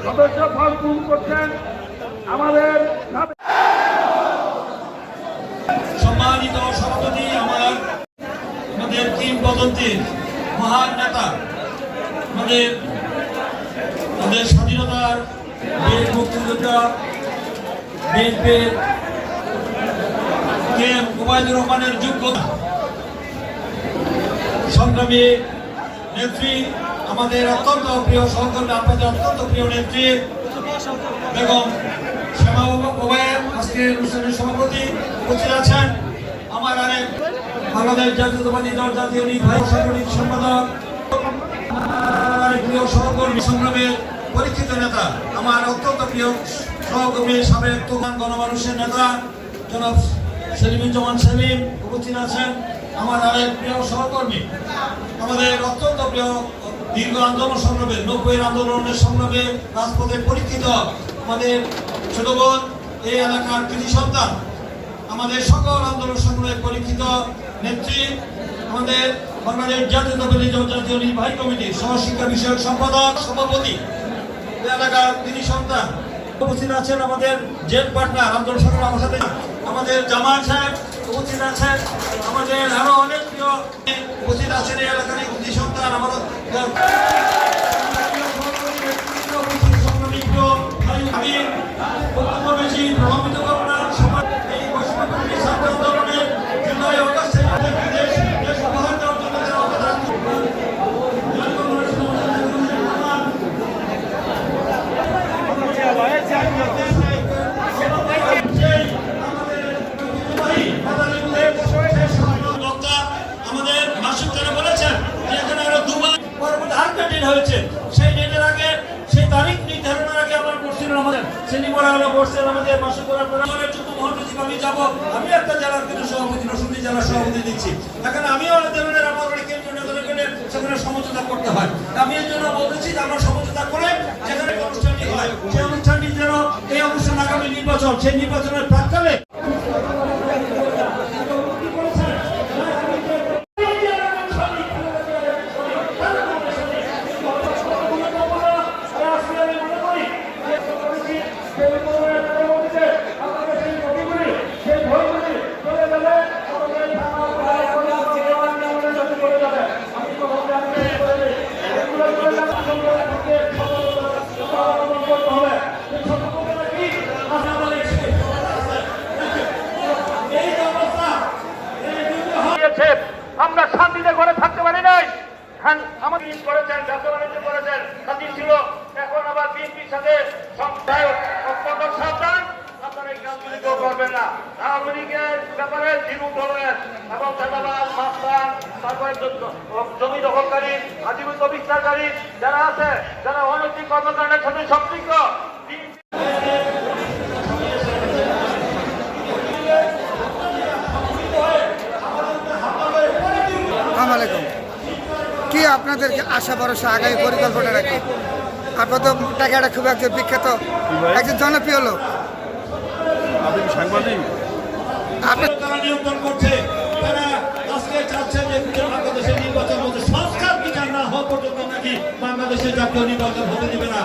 সদস্য ফল পূরণ করছেন আমাদের সম্মানিত সভাপতি, আমাদের কিংবদন্তির মহান নেতা, আমাদের স্বাধীনতার বীর মুক্তিযোদ্ধা বিএনপির ওবায়দুর রহমানের যোগ্যতা সংগ্রামী নেত্রী, আমাদের অত্যন্ত প্রিয় সহকর্মী, আপনাদের অত্যন্ত প্রিয় নেত্রী বেগম শ্যামা ওবায়েদ আজকের অনুষ্ঠানের সভাপতি উপস্থিত আছেন। আমার আরেক বাংলাদেশ জাতীয়তাবাদী দল জাতীয় নির্বাহী সাংগঠনিক সম্পাদক, প্রিয় সহকর্মী, সংগ্রামের পরীক্ষিত নেতা, আমার অত্যন্ত প্রিয় সহকর্মী, সাবেক তুফান গণমানুষের নেতা জনাব সেলিমুজ্জামান সেলিম উপস্থিত আছেন। আমার আরেক প্রিয় সহকর্মী, আমাদের অত্যন্ত প্রিয় দীর্ঘ আন্দোলন সংগ্রামে 90-এর আন্দোলনের সংগ্রামে রাজপথে পরীক্ষিত আমাদের ছোট বোন, এই এলাকার কৃতি সন্তান, আমাদের সকল আন্দোলন সংগ্রামে পরীক্ষিত নেত্রী, আমাদের বাংলাদেশ জাতীয়তাবাদী দল জাতীয় নির্বাহী কমিটির সহশিক্ষা বিষয়ক সম্পাদক সভাপতি, এই এলাকার কৃতি সন্তান উপস্থিত আছেন। আমাদের জেল পার্টনার আন্দোলন সংগ্রাম আমার সাথে আমাদের জামাল সাহেব উপস্থিত আছেন। আমাদের আরো অনেক প্রিয় উপস্থিত আছেন এই এলাকার কৃতি সন্তান, আমাদের আমি বক্তব্য বেশি প্রভাবিত করব না। এই বৈষম্যবিরোধী ছাত্র আন্দোলনের জুলাই অগাস্টে দেশ উপহার দেওয়ার জন্য আমাদের মাসুদ যারা বলেছেন যে এখানে আরো 2 মাস পরবর্তী আরেকটা ডেট হয়েছে, সেই ডেটের আগে সেই তারিখ নির্ধারণের আগে আমার বসছিলেন আমাদের সেলিমরা হলো বসছেন আমাদের মাসুদ করার পরে যত মহানজিব আমি যাবো, আমি একটা জেলার কিন্তু সভাপতি নরসিংদী জেলার সভাপতি দিচ্ছি। এখানে আমিও ধরনের আমার কেন্দ্রীয় নেতাদের গেলে সেখানে সমঝোতা করতে হয়। আমি এর জন্য বলতেছি যে আমরা সমঝোতা করে যেখানে অনুষ্ঠানটি হয় সেই অনুষ্ঠানটি যেন এই অনুষ্ঠান আগামী নির্বাচন, সেই নির্বাচনের প্রাক্কালে আমরা শান্তিতে ঘরে থাকতে পারি নাই। আমাদের করেছেন, ব্যবসা বাণিজ্য করেছেন, স্বাধীন ছিল। এখন আবার বিএনপির সাথে সাবধান, আপনারা এই কাজগুলি কেউ করবেন না। আওয়ামীলীগের ব্যাপারে দৃঢ় ধরনের এবং চাঁদাবাজ, মাস্তান, তারপরে জমি দখলকারী, আজীবন বিস্তারকারী যারা আছে, যারা অনৈতিক কর্মকাণ্ডের সাথে সম্পৃক্ত, কি আপনাদেরকে আশা ভরসা আগামী পরিকল্পনা রাখি? আপনার তো টাকাটা খুব একজন বিখ্যাত একজন জনপ্রিয় লোক, সাংবাদিক তারা নিয়ন্ত্রণ করছে। তারা আজকে চাচ্ছে যে বাংলাদেশের নির্বাচন হচ্ছে সংস্কার বিচার না হওয়া পর্যন্ত নাকি বাংলাদেশের জাতীয় নির্বাচন হতে দিবে না।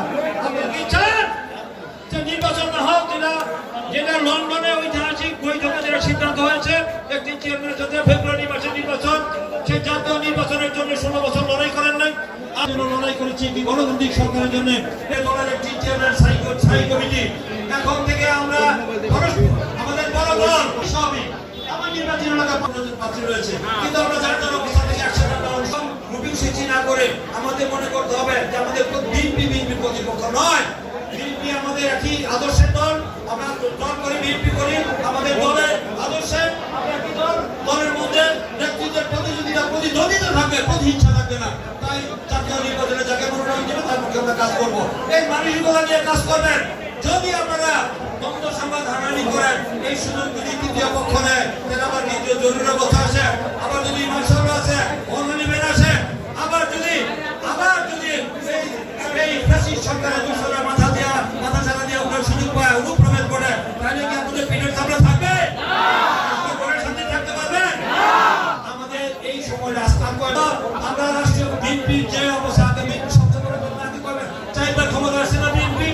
আপনারা কি চান যে নির্বাচন না হোক? যেটা লন্ডনে ঐতিহাসিক বৈঠকে যেটা সিদ্ধান্ত হয়েছে 31 চেয়ারম্যানের সাথে ফেব্রুয়ারি মাসের নির্বাচন, সেই জাতীয় নির্বাচনের জন্য 16 বছর লড়াই করেন নাই। আমি লড়াই করেছি কি গণতান্ত্রিক সরকারের জন্য, এই দলের একটি চেয়ারম্যান স্থায়ী কমিটি। এখন থেকে আমরা আমাদের বড় দল সবই আমার নির্বাচন এলাকা প্রার্থী রয়েছে, কিন্তু আমরা জাতীয় অবস্থা থেকে একসাথে রুটিন সূচি না করে আমাদের মনে করতে হবে যে আমাদের বিএনপি প্রতিপক্ষ নয়। বিএনপি আমাদের একই আদর্শের দল, আমরা দল করি, বিএনপি করি, আমাদের দলের আদর্শে আমরা একই দল। দলের মধ্যে নেতৃত্বের প্রতিদ্বন্দ্বিতা থাকবে, প্রতিহিংসা থাকবে না। তাই জাতীয় নির্বাচনে যাকে মনোনয়ন দেবে তার পক্ষে আমরা কাজ করবো। এই মানসিকতা নিয়ে কাজ করবেন। যদি আপনারা দ্বন্দ্ব সংবাদ হানাহানি করেন, এই সুযোগ যদি তৃতীয় পক্ষ নেয়, তাহলে আবার দ্বিতীয় জরুরি অবস্থা আসে, আবার যদি মার্শাল আছে, অনুনিবেন আসে, আবার যদি এই ফ্যাসিস্ট সরকারের দূষণের মাথা ছাড়া দিয়ে আপনার সুযোগ পায়, অনুপ্রবেশ করে, তাহলে কি আপনাদের পিঠের সামনে থাকবে? শান্তি থাকতে পারবেন? আমাদের এই সময় রাস্তা আমরা রাষ্ট্রীয় বিএনপির যে অবস্থা, সবচেয়ে বড় ঘটনা কি করবেন? 4বার ক্ষমতা আসছে না বিএনপি,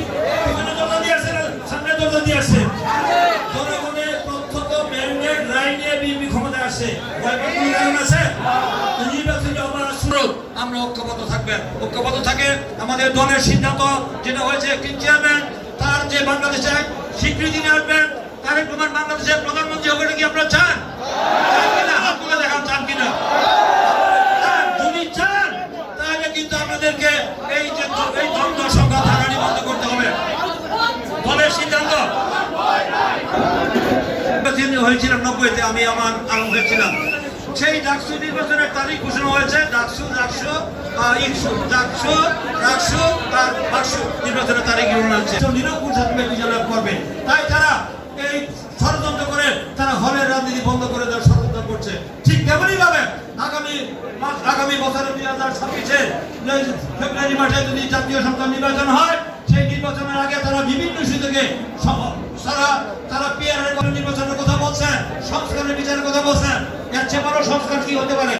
নির্বাচনী অপরাধ শুরু আমরা ঐক্যবদ্ধ থাকবেন, ঐক্যবদ্ধ থাকে আমাদের দলের সিদ্ধান্ত যেটা হয়েছে একটি চেয়ারম্যান তার যে বাংলাদেশে স্বীকৃতি নিয়ে আসবেন, তারেক রহমান বাংলাদেশের প্রধানমন্ত্রী হবে কি আপনারা চান? চান কিনা? হাত তুলে দেখান, চান কিনা? যদি চান তাহলে কিন্তু আপনাদেরকে এই যে এই দ্বন্দ্ব সংঘাত হারানি বন্ধ করতে হবে। দলের সিদ্ধান্ত হয়েছিলাম 90-তে, আমি আমার আলমগীর ছিলাম। সেই ডাকসু নির্বাচনের তারিখ ঘোষণা হয়েছে, ডাকসু আর বাকসু নির্বাচনের তারিখ ঘোষণা হচ্ছে। নিরঙ্কুশ বিজয় করবে, তাই তারা এই ষড়যন্ত্র করে তারা হলের রাজনীতি বন্ধ করে দেওয়ার ষড়যন্ত্র করছে। ঠিক তেমনই ভাবে আগামী বছরে 2026-এ ফেব্রুয়ারি মাসে যদি জাতীয় সংসদ নির্বাচন হয়, সেই নির্বাচনের আগে তারা বিভিন্ন ইস্যু থেকে তারা পিয়ারের নির্বাচনের কথা বলছেন, সংস্কারের বিচারের কথা বলছেন। এর চেয়ে বড় সংস্কার কি হতে পারে?